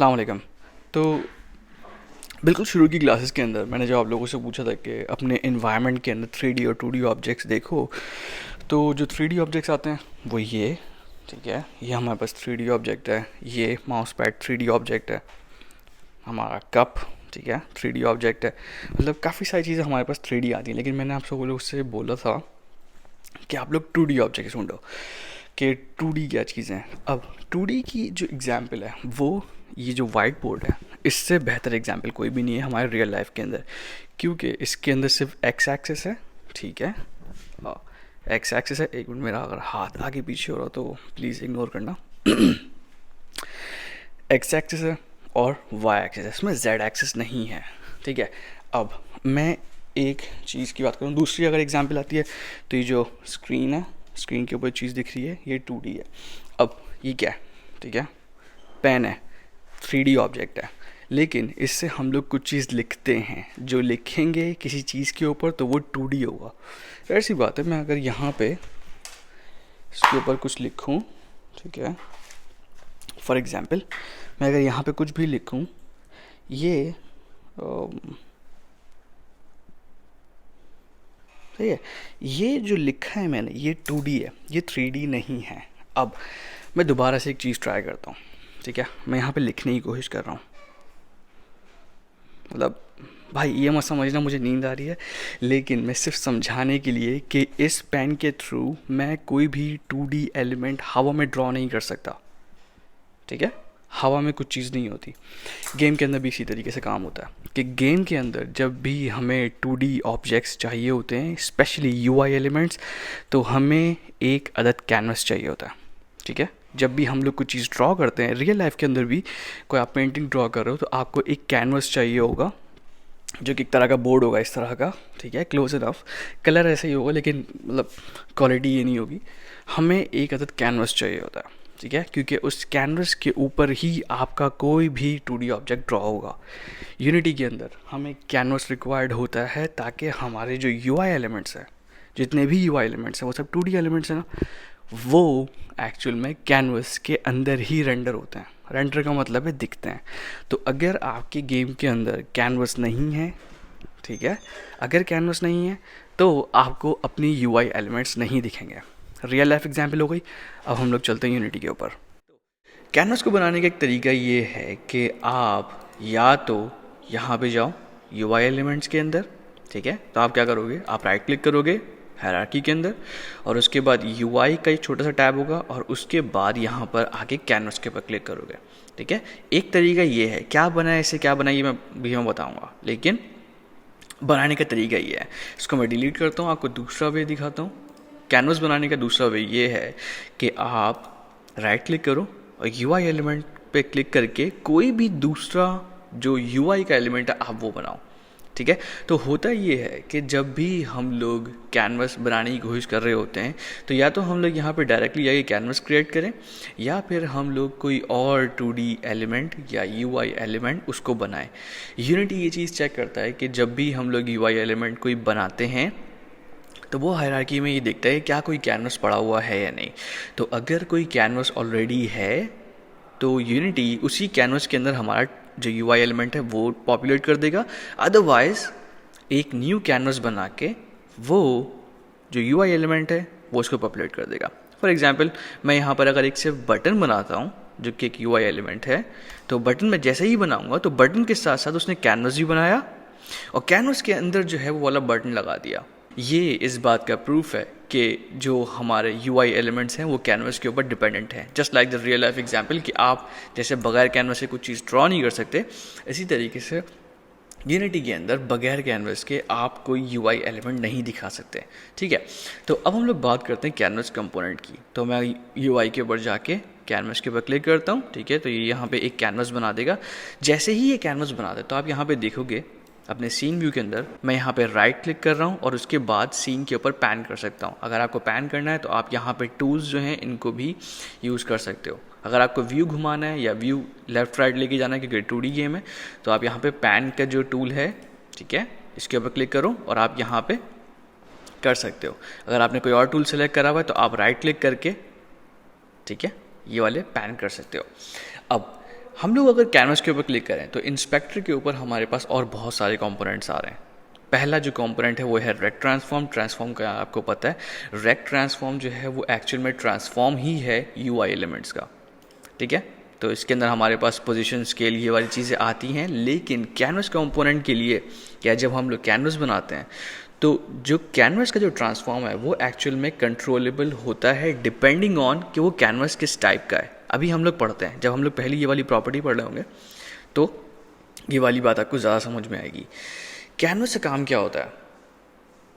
अस्सलाम वालेकुम। तो बिल्कुल शुरू की क्लासेस के अंदर मैंने जब आप लोगों से पूछा था कि अपने इन्वायरमेंट के अंदर 3D और 2D ऑब्जेक्ट्स देखो, तो जो 3D ऑब्जेक्ट्स आते हैं वो ये, ठीक है, ये हमारे पास 3D ऑब्जेक्ट है। ये माउस पैड 3D ऑब्जेक्ट है। हमारा कप, ठीक है, 3D ऑब्जेक्ट है। मतलब काफ़ी सारी चीज़ें हमारे पास 3D आती हैं, लेकिन मैंने आप सब लोग से बोला था कि आप लोग 2D ऑब्जेक्ट्स ढूंढो कि 2D क्या चीज़ें हैं। अब 2D की जो एग्जाम्पल है वो ये जो वाइट बोर्ड है, इससे बेहतर एग्जाम्पल कोई भी नहीं है हमारे रियल लाइफ के अंदर, क्योंकि इसके अंदर सिर्फ एक्स एक्सिस है, ठीक है, एक्स एक्सिस है। एक मिनट, मेरा अगर हाथ आगे पीछे हो रहा तो प्लीज़ इग्नोर करना। एक्स एक्सिस है और वाई एक्सिस है, इसमें जेड एक्सिस नहीं है, ठीक है। अब मैं एक चीज़ की बात करूँ, दूसरी अगर एग्जाम्पल आती है तो ये जो स्क्रीन है, स्क्रीन के ऊपर चीज़ दिख रही है, ये 2D है। अब ये क्या है, ठीक है, पेन है, 3D ऑब्जेक्ट है, लेकिन इससे हम लोग कुछ चीज़ लिखते हैं, जो लिखेंगे किसी चीज़ के ऊपर तो वो 2D होगा। ऐसी बात है, मैं अगर यहाँ पे इसके ऊपर कुछ लिखूँ, ठीक है, फॉर एग्ज़ाम्पल मैं अगर यहाँ पे कुछ भी लिखूँ, ये सही है, ये जो लिखा है मैंने ये 2D है, ये 3D नहीं है। अब मैं दोबारा से एक चीज़ ट्राई करता हूँ, ठीक है, मैं यहाँ पे लिखने की कोशिश कर रहा हूँ। मतलब भाई ये मत समझना मुझे नींद आ रही है, लेकिन मैं सिर्फ समझाने के लिए कि इस पेन के थ्रू मैं कोई भी 2D एलिमेंट हवा में ड्रॉ नहीं कर सकता, ठीक है। हवा में कुछ चीज़ नहीं होती। गेम के अंदर भी इसी तरीके से काम होता है कि गेम के अंदर जब भी हमें 2D ऑब्जेक्ट्स चाहिए होते हैं, स्पेशली UI एलिमेंट्स, तो हमें एक अदद कैनवस चाहिए होता है, ठीक है। जब भी हम लोग कुछ चीज़ ड्रॉ करते हैं, रियल लाइफ के अंदर भी कोई आप पेंटिंग ड्रॉ कर रहे हो तो आपको एक कैनवस चाहिए होगा, जो कि एक तरह का बोर्ड होगा इस तरह का, ठीक है, क्लोज इनफ। कलर ऐसे ही होगा लेकिन मतलब क्वालिटी ये नहीं होगी। हमें एक अदद कैनवस चाहिए होता है, ठीक है, क्योंकि उस कैनवस के ऊपर ही आपका कोई भी 2D ऑब्जेक्ट ड्रॉ होगा। यूनिटी के अंदर हमें कैनवस रिक्वायर्ड होता है ताकि हमारे जो UI एलिमेंट्स हैं, जितने भी UI एलिमेंट्स हैं वो सब 2D एलिमेंट्स हैं ना, वो एक्चुअल में कैनवस के अंदर ही रेंडर होते हैं। रेंडर का मतलब है दिखते हैं। तो अगर आपके गेम के अंदर कैनवस नहीं है, ठीक है, अगर कैनवस नहीं है तो आपको अपनी UI एलिमेंट्स नहीं दिखेंगे। रियल लाइफ एग्जाम्पल हो गई। अब हम लोग चलते हैं यूनिटी के ऊपर। कैनवस को बनाने का एक तरीका ये है कि आप या तो यहाँ पे जाओ UI एलिमेंट्स के अंदर, ठीक है, तो आप क्या करोगे, आप राइट क्लिक करोगे हायरार्की के अंदर, और उसके बाद UI का एक छोटा सा टैब होगा, और उसके बाद यहाँ पर आके कैनवस के ऊपर क्लिक करोगे, ठीक है। एक तरीका ये है, क्या बना है, इससे क्या बना ये मैं बताऊँगा, लेकिन बनाने का तरीका ये है। इसको मैं डिलीट करता हूँ, आपको दूसरा वे दिखाता हूँ। कैनवस बनाने का दूसरा वे ये है कि आप राइट क्लिक करो और UI एलिमेंट पे क्लिक करके कोई भी दूसरा जो UI का एलिमेंट है आप वो बनाओ, ठीक है। तो होता ये है कि जब भी हम लोग कैनवस बनाने की कोशिश कर रहे होते हैं तो या तो हम लोग यहाँ पे डायरेक्टली जाके कैनवस क्रिएट करें, या फिर हम लोग कोई और 2D एलिमेंट या UI एलिमेंट उसको बनाएं। यूनिटी ये चीज़ चेक करता है कि जब भी हम लोग UI एलिमेंट कोई बनाते हैं तो वो हायरार्की में ये देखता है क्या कोई कैनवस पड़ा हुआ है या नहीं। तो अगर कोई कैनवस ऑलरेडी है तो यूनिटी उसी कैनवस के अंदर हमारा जो UI एलिमेंट है वो पॉपुलेट कर देगा। अदरवाइज एक न्यू कैनवस बना के वो जो UI एलिमेंट है वो उसको पॉपुलेट कर देगा। फॉर एग्जांपल मैं यहाँ पर अगर एक सिर्फ बटन बनाता हूँ जो कि एक UI एलिमेंट है, तो बटन में जैसे ही बनाऊँगा तो बटन के साथ साथ उसने कैनवस भी बनाया और कैनवस के अंदर जो है वो वाला बटन लगा दिया। ये इस बात का प्रूफ है कि जो हमारे UI एलिमेंट्स हैं वो कैनवस के ऊपर डिपेंडेंट हैं। Just like the real life example कि आप जैसे बगैर कैनवस से कुछ चीज़ ड्रॉ नहीं कर सकते, इसी तरीके से यूनिटी के अंदर बगैर कैनवस के आप कोई UI एलिमेंट नहीं दिखा सकते, ठीक है। तो अब हम लोग बात करते हैं कैनवस कंपोनेंट की। तो मैं UI के ऊपर जाके कैनवस के ऊपर क्लिक करता हूँ, ठीक है, तो ये यहाँ पे एक कैनवस बना देगा। जैसे ही ये कैनवस बना दे तो आप यहाँ पे देखोगे अपने सीन व्यू के अंदर मैं यहाँ पे राइट क्लिक कर रहा हूँ और उसके बाद सीन के ऊपर पैन कर सकता हूँ। अगर आपको पैन करना है तो आप यहाँ पे टूल्स जो हैं इनको भी यूज़ कर सकते हो। अगर आपको व्यू घुमाना है या व्यू लेफ्ट राइट लेके जाना है क्योंकि 2D गेम है, तो आप यहाँ पे पैन का जो टूल है, ठीक है, इसके ऊपर क्लिक करो और आप यहाँ पे कर सकते हो। अगर आपने कोई और टूल सेलेक्ट करा हुआ है तो आप राइट क्लिक करके, ठीक है, ये वाले पैन कर सकते हो। अब हम लोग अगर कैनवस के ऊपर क्लिक करें तो इंस्पेक्टर के ऊपर हमारे पास और बहुत सारे कंपोनेंट्स आ रहे हैं। पहला जो कंपोनेंट है वो है रेक्ट ट्रांसफॉर्म। ट्रांसफॉर्म का आपको पता है, रेक्ट ट्रांसफॉर्म जो है वो एक्चुअल में ट्रांसफॉर्म ही है यूआई एलिमेंट्स का, ठीक है। तो इसके अंदर हमारे पास पोजीशन, स्केल, ये वाली चीज़ें आती हैं। लेकिन कैनवस कंपोनेंट के लिए क्या, जब हम लोग कैनवस बनाते हैं तो जो कैनवस का जो ट्रांसफॉर्म है वो एक्चुअल में कंट्रोलेबल होता है डिपेंडिंग ऑन कि वो कैनवस किस टाइप का है। अभी हम लोग पढ़ते हैं, जब हम लोग पहले ये वाली प्रॉपर्टी पढ़ रहे होंगे तो ये वाली बात आपको ज़्यादा समझ में आएगी। कैनवस से काम क्या होता है?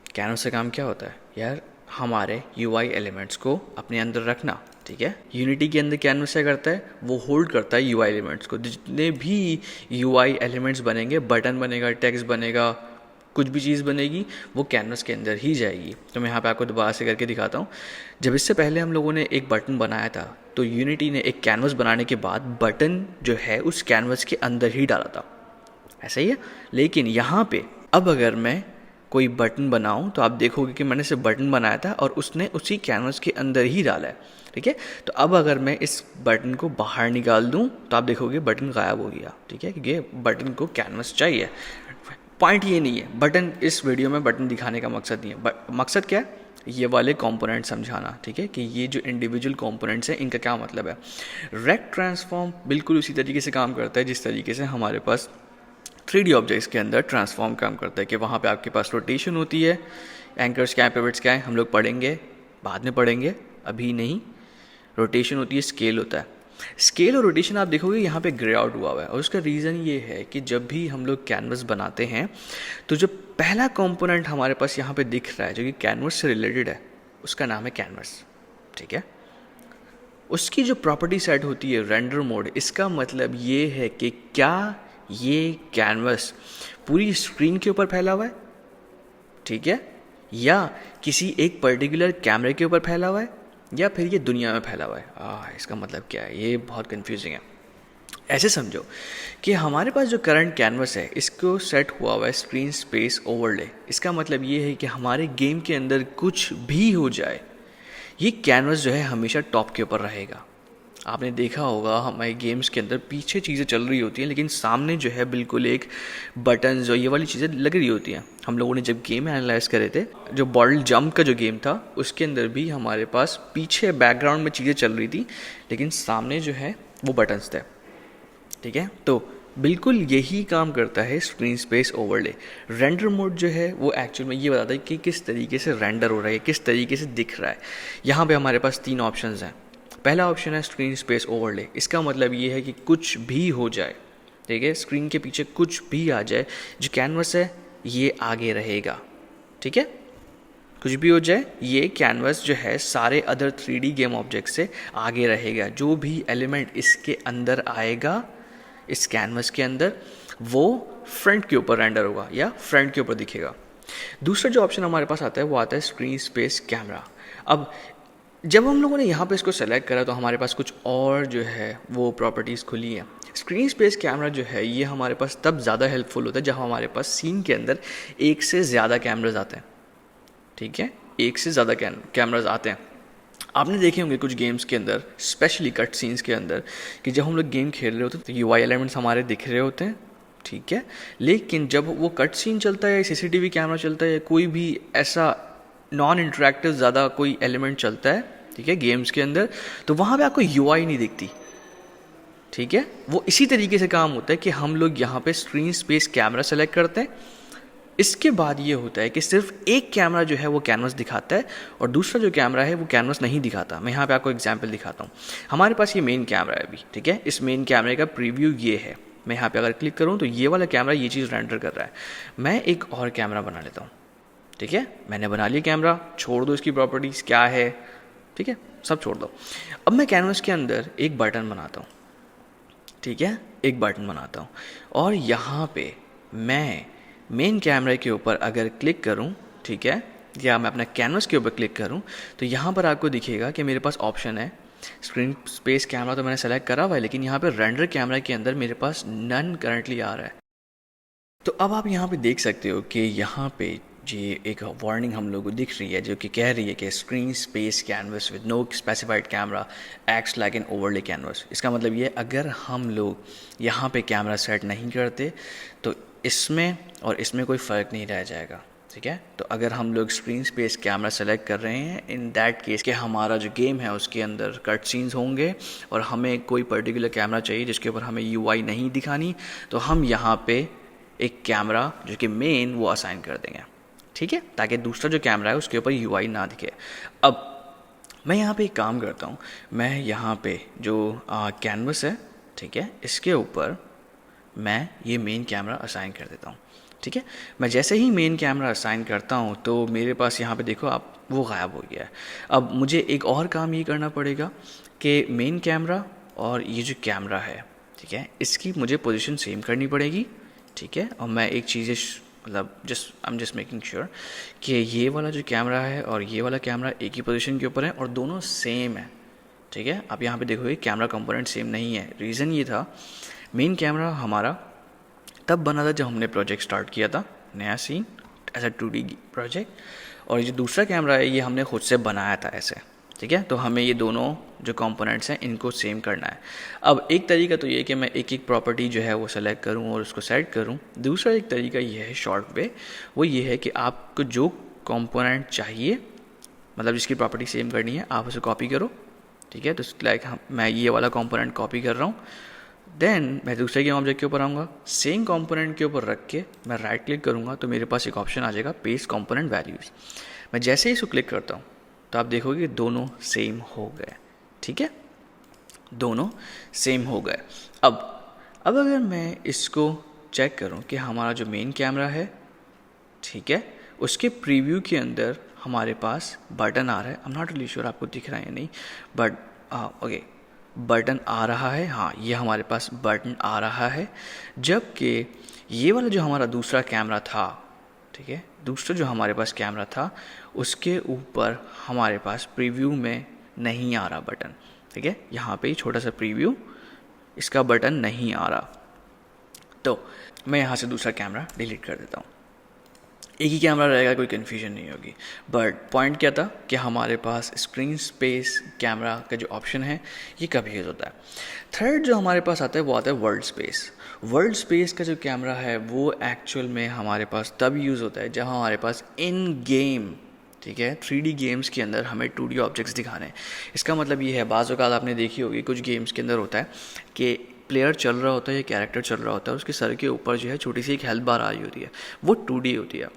कैनवस से काम क्या होता है यार, हमारे यूआई एलिमेंट्स को अपने अंदर रखना, ठीक है। यूनिटी के अंदर कैनवस क्या करता है, वो होल्ड करता है यूआई एलिमेंट्स को। जितने भी यूआई एलिमेंट्स बनेंगे, बटन बनेगा, टेक्स्ट बनेगा, कुछ भी चीज़ बनेगी, वो कैनवस के अंदर ही जाएगी। तो मैं यहाँ पे आपको दोबारा से करके दिखाता हूँ। जब इससे पहले हम लोगों ने एक बटन बनाया था तो यूनिटी ने एक कैनवस बनाने के बाद बटन जो है उस कैनवस के अंदर ही डाला था, ऐसा ही है। लेकिन यहाँ पे अब अगर मैं कोई बटन बनाऊं तो आप देखोगे कि मैंने सिर्फ बटन बनाया था और उसने उसी कैनवस के अंदर ही डाला है, ठीक है। तो अब अगर मैं इस बटन को बाहर निकाल दूं तो आप देखोगे बटन गायब हो गया, ठीक है, क्योंकि बटन को कैनवस चाहिए। पॉइंट ये नहीं है, बटन इस वीडियो में बटन दिखाने का मकसद नहीं है। मकसद क्या है, ये वाले कंपोनेंट समझाना, ठीक है, कि ये जो इंडिविजुअल कंपोनेंट्स हैं इनका क्या मतलब है। रेक्ट ट्रांसफॉर्म बिल्कुल उसी तरीके से काम करता है जिस तरीके से हमारे पास 3D ऑब्जेक्ट्स के अंदर ट्रांसफॉर्म काम करता है, कि वहाँ पे आपके पास रोटेशन होती है, एंकर्स क्या है, पिवट्स क्या है, हम लोग पढ़ेंगे, बाद में पढ़ेंगे, अभी नहीं। रोटेशन होती है, स्केल होता है। स्केल और रोटेशन आप देखोगे यहाँ पे ग्रे आउट हुआ है, और उसका रीज़न ये है कि जब भी हम लोग कैनवस बनाते हैं तो जो पहला कंपोनेंट हमारे पास यहाँ पे दिख रहा है जो कि कैनवस से रिलेटेड है, उसका नाम है कैनवस, ठीक है। उसकी जो प्रॉपर्टी सेट होती है रेंडर मोड, इसका मतलब ये है कि क्या ये कैनवस पूरी स्क्रीन के ऊपर फैला हुआ है, ठीक है, या किसी एक पर्टिकुलर कैमरे के ऊपर फैला हुआ है, या फिर ये दुनिया में फैला हुआ है। इसका मतलब क्या है, ये बहुत कंफ्यूजिंग है। ऐसे समझो कि हमारे पास जो करंट कैनवस है इसको सेट हुआ हुआ है स्क्रीन स्पेस ओवरले। इसका मतलब ये है कि हमारे गेम के अंदर कुछ भी हो जाए, ये कैनवस जो है हमेशा टॉप के ऊपर रहेगा। आपने देखा होगा हमारे गेम्स के अंदर पीछे चीज़ें चल रही होती हैं लेकिन सामने जो है बिल्कुल एक बटन और ये वाली चीज़ें लग रही होती हैं। हम लोगों ने जब गेम एनालाइज करे थे, जो बॉटल जंप का जो गेम था उसके अंदर भी हमारे पास पीछे बैकग्राउंड में चीज़ें चल रही थी लेकिन सामने जो है वो बटन्स थे, ठीक है। तो बिल्कुल यही काम करता है screen space overlay. Render mode जो है वो एक्चुअल में ये बताता है कि किस तरीके से रेंडर हो रहा है, किस तरीके से दिख रहा है। यहाँ पे हमारे पास 3 ऑप्शंस हैं। पहला ऑप्शन है स्क्रीन स्पेस ओवरले। इसका मतलब ये है कि कुछ भी हो जाए, ठीक है, स्क्रीन के पीछे कुछ भी आ जाए, जो कैनवस है ये आगे रहेगा, ठीक है। कुछ भी हो जाए, ये कैनवस जो है सारे अदर 3D गेम ऑब्जेक्ट से आगे रहेगा। जो भी एलिमेंट इसके अंदर आएगा, इस कैनवस के अंदर, वो फ्रंट के ऊपर रेंडर होगा या फ्रंट के ऊपर दिखेगा। दूसरा जो ऑप्शन हमारे पास आता है वो आता है स्क्रीन स्पेस कैमरा। अब जब हम लोगों ने यहाँ पे इसको सेलेक्ट करा तो हमारे पास कुछ और जो है वो प्रॉपर्टीज़ खुली हैं। स्क्रीन स्पेस कैमरा जो है ये हमारे पास तब ज़्यादा हेल्पफुल होता है जब हमारे पास सीन के अंदर एक से ज़्यादा कैमराज आते हैं, ठीक है, एक से ज़्यादा कैमराज आते हैं। आपने देखे होंगे कुछ गेम्स के अंदर, स्पेशली कट सीन्स के अंदर, कि जब हम लोग गेम खेल रहे होते हैं तो यूआई एलिमेंट्स हमारे दिख रहे होते हैं, ठीक है, लेकिन जब वो कट सीन चलता है, सीसीटीवी कैमरा चलता है, कोई भी ऐसा नॉन इंटरेक्टिव ज़्यादा कोई एलिमेंट चलता है, ठीक है, गेम्स के अंदर, तो वहाँ पे आपको यूआई नहीं दिखती, ठीक है। वो इसी तरीके से काम होता है कि हम लोग यहाँ पे स्क्रीन स्पेस कैमरा सेलेक्ट करते हैं। इसके बाद ये होता है कि सिर्फ एक कैमरा जो है वो कैनवस दिखाता है और दूसरा जो कैमरा है वो कैनवस नहीं दिखाता। मैं यहाँ पे आपको एग्जांपल दिखाता हूँ। हमारे पास ये मेन कैमरा है अभी, ठीक है। इस मेन कैमरे का प्रीव्यू ये है। मैं यहाँ पे अगर क्लिक करूँ तो ये वाला कैमरा ये चीज़ रेंडर कर रहा है। मैं एक और कैमरा बना लेता हूँ, ठीक है। मैंने बना लिया कैमरा, छोड़ दो इसकी प्रॉपर्टीज़ क्या है, ठीक है, सब छोड़ दो। अब मैं कैनवस के अंदर एक बटन बनाता हूँ, ठीक है, एक बटन बनाता हूँ और यहाँ पे मैं मेन कैमरे के ऊपर अगर क्लिक करूं, ठीक है, या मैं अपना कैनवस के ऊपर क्लिक करूं तो यहाँ पर आपको दिखेगा कि मेरे पास ऑप्शन है स्क्रीन स्पेस कैमरा, तो मैंने सेलेक्ट करा हुआ है, लेकिन यहाँ पे रेंडर कैमरा के अंदर मेरे पास नन करंटली आ रहा है। तो अब आप यहाँ पे देख सकते हो कि यहाँ पे जी एक वार्निंग हम लोगों को दिख रही है जो कि कह रही है कि screen space canvas with no specified camera acts like an overlay canvas. इसका मतलब ये अगर हम लोग यहाँ पे कैमरा सेट नहीं करते तो इसमें और इसमें कोई फ़र्क नहीं रह जाएगा, ठीक है। तो अगर हम लोग स्क्रीन स्पेस कैमरा सेलेक्ट कर रहे हैं इन दैट केस कि हमारा जो गेम है उसके अंदर कट सीन्स होंगे और हमें कोई पर्टिकुलर कैमरा चाहिए जिसके ऊपर हमें यूआई नहीं दिखानी, तो हम यहाँ पे एक कैमरा जो कि मेन वो असाइन कर देंगे, ठीक है, ताकि दूसरा जो कैमरा है उसके ऊपर यूआई ना दिखे। अब मैं यहाँ पे एक काम करता हूँ, मैं यहाँ पे जो कैनवस है, ठीक है, इसके ऊपर मैं ये मेन कैमरा असाइन कर देता हूँ, ठीक है। मैं जैसे ही मेन कैमरा असाइन करता हूँ तो मेरे पास यहाँ पे देखो आप वो गायब हो गया है। अब मुझे एक और काम ये करना पड़ेगा कि मेन कैमरा और ये जो कैमरा है, ठीक है, इसकी मुझे पोजीशन सेम करनी पड़ेगी, ठीक है। और मैं एक चीज़ मतलब I am just making sure कि ये वाला जो कैमरा है और ये वाला कैमरा एक ही पोजीशन के ऊपर है और दोनों सेम है, ठीक है। आप यहाँ पे देखोगे कैमरा कंपोनेंट सेम नहीं है। रीज़न ये था, मेन कैमरा हमारा तब बना था जब हमने प्रोजेक्ट स्टार्ट किया था, नया seen as a 2D project, और ये जो दूसरा कैमरा है ये हमने खुद से बनाया था ऐसे, ठीक है। तो हमें ये दोनों जो कंपोनेंट्स हैं इनको सेम करना है। अब एक तरीका तो ये है कि मैं एक एक प्रॉपर्टी जो है वो सेलेक्ट करूं और उसको सेट करूं। दूसरा एक तरीका ये है शॉर्ट वे, वो ये है कि आपको जो कंपोनेंट चाहिए, मतलब जिसकी प्रॉपर्टी सेम करनी है, आप उसे कॉपी करो, ठीक है। तो लाइक मैं ये वाला कंपोनेंट कॉपी कर रहा हूँ, देन मैं दूसरे के ऑब्जेक्ट के ऊपर आऊँगा, सेम कंपोनेंट के ऊपर रख के मैं राइट क्लिक करूँगा तो मेरे पास एक ऑप्शन आ जाएगा पेस्ट कंपोनेंट वैल्यूज़। मैं जैसे ही इसको क्लिक करता हूँ तो आप देखोगे दोनों सेम हो गए, ठीक है, दोनों सेम हो गए। अब अगर मैं इसको चेक करूं कि हमारा जो मेन कैमरा है, ठीक है, उसके प्रीव्यू के अंदर हमारे पास बटन आ रहा है। I am not really sure आपको दिख रहा है या नहीं, बट ओके बटन आ रहा है, हाँ ये हमारे पास बटन आ रहा है। जबकि ये वाला जो हमारा दूसरा कैमरा था, ठीक है, दूसरा जो हमारे पास कैमरा था उसके ऊपर हमारे पास प्रीव्यू में नहीं आ रहा बटन, ठीक है। यहाँ पे छोटा सा प्रीव्यू, इसका बटन नहीं आ रहा। तो मैं यहाँ से दूसरा कैमरा डिलीट कर देता हूँ, एक ही कैमरा रहेगा, कोई कन्फ्यूजन नहीं होगी। बट पॉइंट क्या था कि हमारे पास स्क्रीन स्पेस कैमरा का जो ऑप्शन है ये कब यूज़ होता है। थर्ड जो हमारे पास आता है वो आता है वर्ल्ड स्पेस। वर्ल्ड स्पेस का जो कैमरा है वो एक्चुअल में हमारे पास तब यूज़ होता है जब हमारे पास इन गेम, ठीक है, 3D गेम्स के अंदर हमें 2D ऑब्जेक्ट्स दिखाने हैं। इसका मतलब ये है, बाज़ औक़ात आपने देखी होगी कुछ गेम्स के अंदर होता है कि प्लेयर चल रहा होता है या कैरेक्टर चल रहा होता है, उसके सर के ऊपर जो है छोटी सी एक हेल्थ बार आ रही होती है, वो 2D होती है,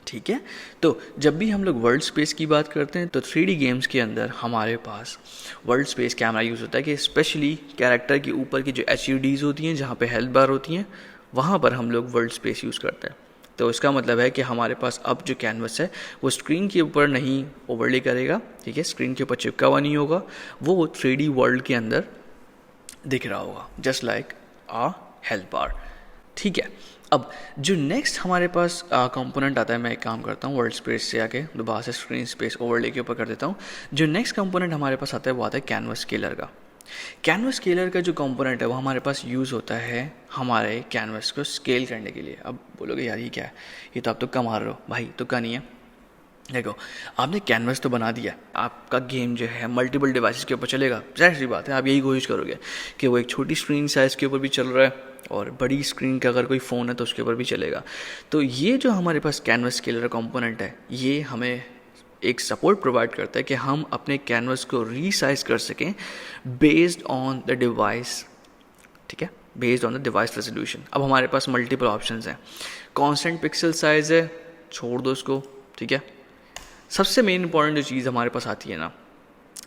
ठीक है। तो जब भी हम लोग वर्ल्ड स्पेस की बात करते हैं तो 3D गेम्स के अंदर हमारे पास वर्ल्ड स्पेस कैमरा यूज़ होता है कि स्पेशली कैरेक्टर के ऊपर की जो HUDs होती हैं, जहाँ पे हेल्थ बार होती हैं, वहाँ पर हम लोग वर्ल्ड स्पेस यूज़ करते हैं। तो इसका मतलब है कि हमारे पास अब जो कैनवस है वो स्क्रीन के ऊपर नहीं ओवरले करेगा, ठीक है, स्क्रीन के ऊपर चिपका हुआ नहीं होगा, वो 3D वर्ल्ड के अंदर दिख रहा होगा, जस्ट लाइक आ हेल्थ बार, ठीक है। अब जो नेक्स्ट हमारे पास कंपोनेंट आता है, मैं एक काम करता हूँ वर्ल्ड स्पेस से आके दोबारा से स्क्रीन स्पेस ओवरले के ऊपर कर देता हूँ। जो नेक्स्ट कंपोनेंट हमारे पास आता है वो आता है कैनवस स्केलर का। कैनवस स्केलर का जो कंपोनेंट है वो हमारे पास यूज़ होता है हमारे कैनवस को स्केल करने के लिए। अब बोलोगे यार ये क्या है, ये तो आप तुक्का मार रहे हो। भाई तुक्का नहीं है, देखो आपने कैनवस तो बना दिया, आपका गेम जो है मल्टीपल डिवाइसेस के ऊपर चलेगा, जाहिर सी बात है आप यही कोशिश करोगे कि वो एक छोटी स्क्रीन साइज़ के ऊपर भी चल रहा है और बड़ी स्क्रीन का अगर कोई फ़ोन है तो उसके ऊपर भी चलेगा। तो ये जो हमारे पास कैनवस स्केलर कंपोनेंट है ये हमें एक सपोर्ट प्रोवाइड करता है कि हम अपने कैनवस को रीसाइज कर सकें बेस्ड ऑन द डिवाइस, ठीक है, based on the device resolution. अब हमारे पास मल्टीपल ऑप्शंस हैं, कांस्टेंट पिक्सल साइज़ है, छोड़ दो उसको, ठीक है। सबसे मेन इंपॉर्टेंट जो चीज़ हमारे पास आती है ना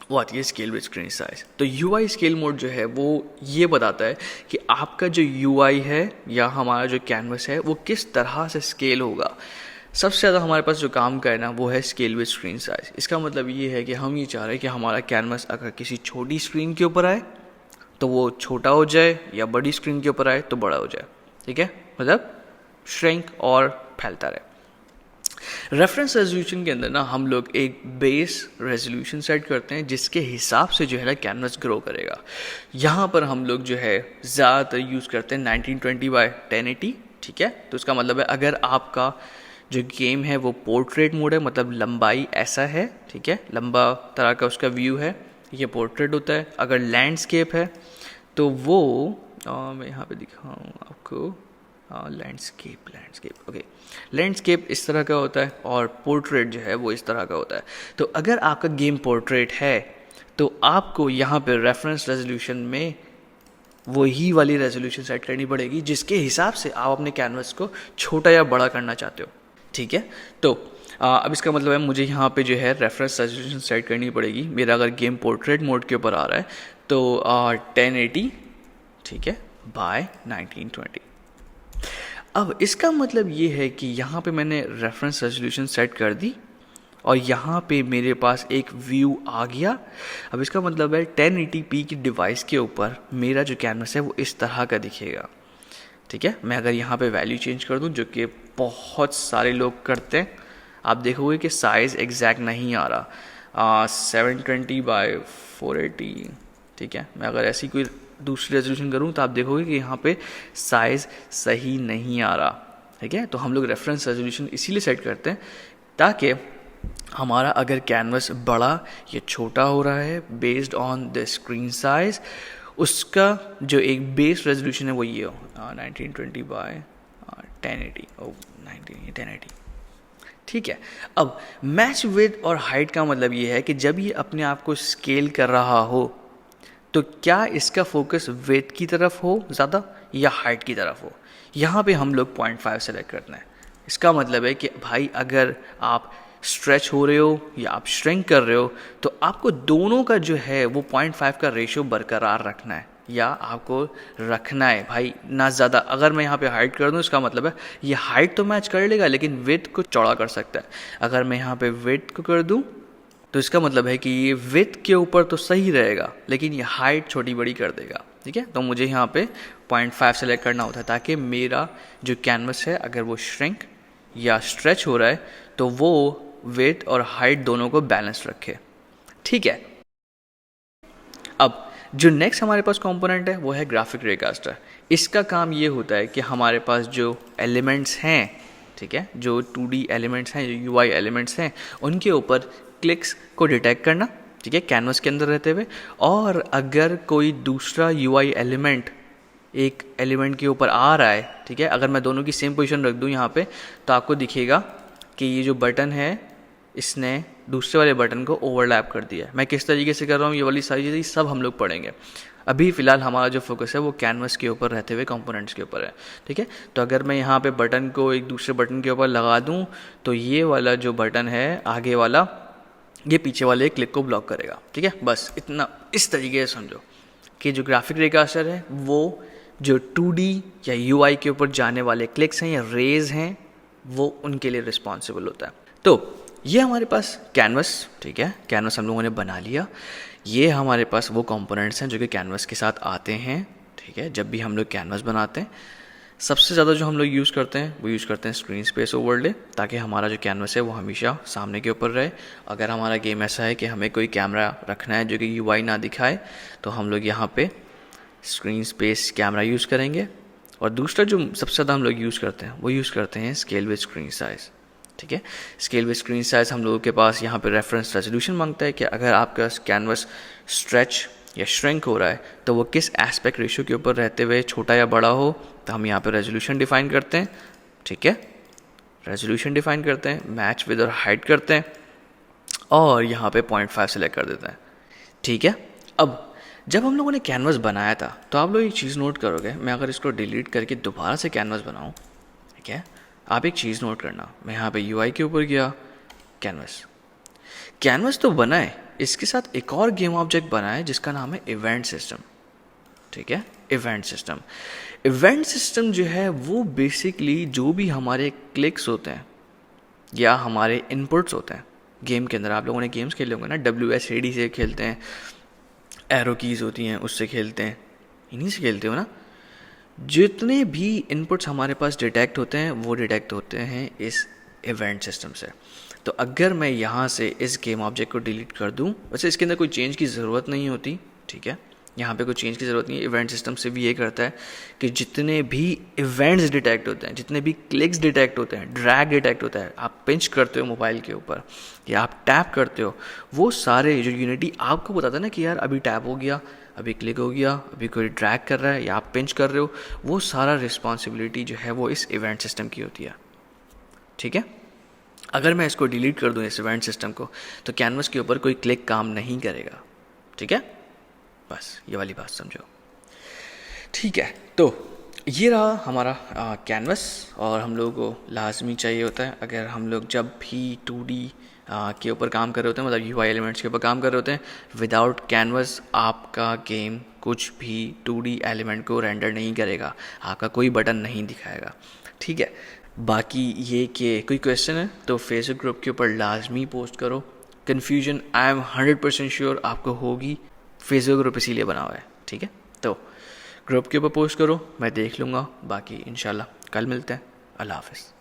वो आती है स्केल विद स्क्रीन साइज। तो UI स्केल मोड जो है वो ये बताता है कि आपका जो UI है या हमारा जो कैनवस है वो किस तरह से स्केल होगा। सबसे ज़्यादा हमारे पास जो काम का है ना वो है स्केल विद स्क्रीन साइज। इसका मतलब ये है कि हम ये चाह रहे हैं कि हमारा कैनवस अगर किसी छोटी स्क्रीन के ऊपर आए तो वो छोटा हो जाए या बड़ी स्क्रीन के ऊपर आए तो बड़ा हो जाए, ठीक है, मतलब श्रिंक और फैलता रहे। रेफरेंस रेजोल्यूशन के अंदर ना हम लोग एक बेस रेजोल्यूशन सेट करते हैं जिसके हिसाब से जो है ना कैनवस ग्रो करेगा। यहाँ पर हम लोग जो है ज़्यादातर यूज़ करते हैं 1920 by 1080, ठीक है। तो इसका मतलब है अगर आपका जो गेम है वो पोर्ट्रेट मोड है, मतलब लंबाई ऐसा है, ठीक है, लंबा तरह का उसका व्यू है, ये पोर्ट्रेट होता है। अगर लैंडस्केप है तो वो मैं यहाँ पे दिखाऊँ आपको, लैंडस्केप ओके, लैंडस्केप इस तरह का होता है और पोर्ट्रेट जो है वो इस तरह का होता है। तो अगर आपका गेम पोर्ट्रेट है तो आपको यहाँ पे रेफरेंस रेजोल्यूशन में वही वाली रेजोल्यूशन सेट करनी पड़ेगी जिसके हिसाब से आप अपने कैनवस को छोटा या बड़ा करना चाहते हो, ठीक है। तो अब इसका मतलब है मुझे यहाँ पे जो है रेफरेंस रेजोल्यूशन सेट करनी पड़ेगी। मेरा अगर गेम पोर्ट्रेट मोड के ऊपर आ रहा है तो 1080, ठीक है, बाय 1920। अब इसका मतलब ये है कि यहाँ पे मैंने रेफरेंस रेजोल्यूशन सेट कर दी और यहाँ पे मेरे पास एक व्यू आ गया। अब इसका मतलब है 1080p की डिवाइस के ऊपर मेरा जो कैनवस है वो इस तरह का दिखेगा, ठीक है। मैं अगर यहाँ पे वैल्यू चेंज कर दूँ, जो कि बहुत सारे लोग करते हैं, आप देखोगे कि साइज़ एग्जैक्ट नहीं आ रहा, 720 बाय 480, ठीक है। मैं अगर ऐसी कोई दूसरी रेजोल्यूशन करूँ तो आप देखोगे कि यहाँ पे साइज़ सही नहीं आ रहा, ठीक है। तो हम लोग रेफरेंस रेजोल्यूशन इसीलिए सेट करते हैं ताकि हमारा अगर कैनवस बड़ा या छोटा हो रहा है based on the screen size, उसका जो एक बेस रेजोल्यूशन है वो ये हो 1920 बाय 1080, 1080, ठीक है। अब मैच विड्थ और हाइट का मतलब ये है कि जब ये अपने आप को स्केल कर रहा हो तो क्या इसका फोकस विड्थ की तरफ हो ज़्यादा या हाइट की तरफ हो। यहाँ पे हम लोग 0.5 सेलेक्ट करते हैं। इसका मतलब है कि भाई अगर आप स्ट्रेच हो रहे हो या आप श्रिंक कर रहे हो तो आपको दोनों का जो है वो 0.5 का रेशियो बरकरार रखना है या आपको रखना है भाई ना ज़्यादा। अगर मैं यहाँ पे हाइट कर दूँ इसका मतलब है ये हाइट तो मैच कर लेगा लेकिन विड्थ को चौड़ा कर सकता है। अगर मैं यहाँ पे विड्थ को कर दूँ तो इसका मतलब है कि ये विड्थ के ऊपर तो सही रहेगा लेकिन ये हाइट छोटी बड़ी कर देगा, ठीक है। तो मुझे यहाँ पे 0.5 सेलेक्ट करना होता है ताकि मेरा जो कैनवस है अगर वो श्रिंक या स्ट्रेच हो रहा है तो वो विड्थ और हाइट दोनों को बैलेंस रखे, ठीक है। अब जो नेक्स्ट हमारे पास कंपोनेंट है वो है ग्राफिक रेकास्टर। इसका काम ये होता है कि हमारे पास जो एलिमेंट्स हैं, ठीक है, जो 2D एलिमेंट्स हैं, जो UI एलिमेंट्स हैं, उनके ऊपर क्लिक्स को डिटेक्ट करना, ठीक है, कैनवस के अंदर रहते हुए। और अगर कोई दूसरा UI एलिमेंट एक एलिमेंट के ऊपर आ रहा है, ठीक है, अगर मैं दोनों की सेम पोजीशन रख दूं यहाँ पे तो आपको दिखेगा कि ये जो बटन है इसने दूसरे वाले बटन को ओवरलैप कर दिया है। मैं किस तरीके से कर रहा हूँ ये वाली सारी चीज़ें सब हम लोग पढ़ेंगे। अभी फ़िलहाल हमारा जो फोकस है वो कैनवस के ऊपर रहते हुए कंपोनेंट्स के ऊपर है, ठीक है। तो अगर मैं यहाँ पे बटन को एक दूसरे बटन के ऊपर लगा दूँ तो ये वाला जो बटन है आगे वाला ये पीछे वाले क्लिक को ब्लॉक करेगा, ठीक है। बस इतना, इस तरीके से समझो कि जो ग्राफिक रेकास्टर है वो जो 2D या UI के ऊपर जाने वाले क्लिक्स हैं या रेज हैं वो उनके लिए रिस्पॉन्सिबल होता है। तो ये हमारे पास कैनवस, ठीक है, कैनवस हम लोगों ने बना लिया। ये हमारे पास वो कंपोनेंट्स हैं जो कि कैनवस के साथ आते हैं, ठीक है। जब भी हम लोग कैनवस बनाते हैं सबसे ज़्यादा जो हम लोग यूज़ करते हैं वो यूज़ करते हैं स्क्रीन स्पेस ओवरले, ताकि हमारा जो कैनवस है वो हमेशा सामने के ऊपर रहे। अगर हमारा गेम ऐसा है कि हमें कोई कैमरा रखना है जो कि UI ना दिखाए तो हम लोग यहाँ पे स्क्रीन स्पेस कैमरा यूज़ करेंगे। और दूसरा जो सबसे ज़्यादा हम लोग यूज़ करते हैं वो यूज़ करते हैं स्केल विद स्क्रीन साइज़, ठीक है। स्केल विद स्क्रीन साइज़ हम लोगों के पास यहाँ पे रेफरेंस रेजोल्यूशन मांगता है कि अगर आपका कैनवस स्ट्रेच या श्रिंक हो रहा है तो वो किस एस्पेक्ट रेशियो के ऊपर रहते हुए छोटा या बड़ा हो। तो हम यहाँ पे रेजोल्यूशन डिफाइन करते हैं, ठीक है, रेजोल्यूशन डिफाइन करते हैं, मैच विद और हाइट करते हैं और यहाँ पे 0.5 सेलेक्ट कर देते हैं, ठीक है। अब जब हम लोगों ने कैनवस बनाया था तो आप लोग एक चीज़ नोट करोगे, मैं अगर इसको डिलीट करके दोबारा से कैनवस बनाऊँ, ठीक है, आप एक चीज़ नोट करना, मैं यहाँ पे UI के ऊपर गया, कैनवस तो बना है, इसके साथ एक और गेम ऑब्जेक्ट बना है जिसका नाम है इवेंट सिस्टम, ठीक है। इवेंट सिस्टम जो है वो बेसिकली जो भी हमारे क्लिक्स होते हैं या हमारे इनपुट्स होते हैं गेम के अंदर, आप लोगों ने गेम्स खेले होंगे ना, WSAD से खेलते हैं, एरो कीज़ होती हैं उससे खेलते हैं, इन्हीं से खेलते हो ना। जितने भी इनपुट्स हमारे पास डिटेक्ट होते हैं वो डिटेक्ट होते हैं इस इवेंट सिस्टम से। तो अगर मैं यहाँ से इस गेम ऑब्जेक्ट को डिलीट कर दूँ, वैसे इसके अंदर कोई चेंज की ज़रूरत नहीं होती, ठीक है, यहाँ पे कोई चेंज की ज़रूरत नहीं है। इवेंट सिस्टम सिर्फ ये करता है कि जितने भी इवेंट्स डिटेक्ट होते हैं, जितने भी क्लिक्स डिटेक्ट होते हैं, ड्रैग डिटेक्ट होता है, आप पिंच करते हो मोबाइल के ऊपर या आप टैप करते हो, वो सारे जो यूनिटी आपको बताता है ना कि यार अभी टैप हो गया, अभी क्लिक हो गया, अभी कोई ड्रैग कर रहा है या आप पिंच कर रहे हो, वो सारा रिस्पॉन्सिबिलिटी जो है वो इस इवेंट सिस्टम की होती है। ठीक है, अगर मैं इसको डिलीट कर दूँ इस इवेंट सिस्टम को, तो कैनवस के ऊपर कोई क्लिक काम नहीं करेगा। ठीक है, बस ये वाली बात समझो। ठीक है, तो ये रहा हमारा कैनवस, और हम लोगों को लाजमी चाहिए होता है अगर हम लोग जब भी 2D के ऊपर काम कर रहे होते हैं, मतलब UI एलिमेंट्स के ऊपर काम कर रहे होते हैं, विदाउट कैनवस आपका गेम कुछ भी 2D एलिमेंट को रेंडर नहीं करेगा, आपका कोई बटन नहीं दिखाएगा। ठीक है, बाकी ये कि कोई क्वेश्चन है तो फेसबुक ग्रुप के ऊपर लाजमी पोस्ट करो। कन्फ्यूजन आई एम 100% श्योर आपको होगी, फेसबुक ग्रुप इसीलिए बना हुआ है। ठीक है, तो ग्रुप के ऊपर पोस्ट करो, मैं देख लूँगा, बाकी इंशाल्लाह कल मिलते हैं। अल्लाह हाफ़िज़।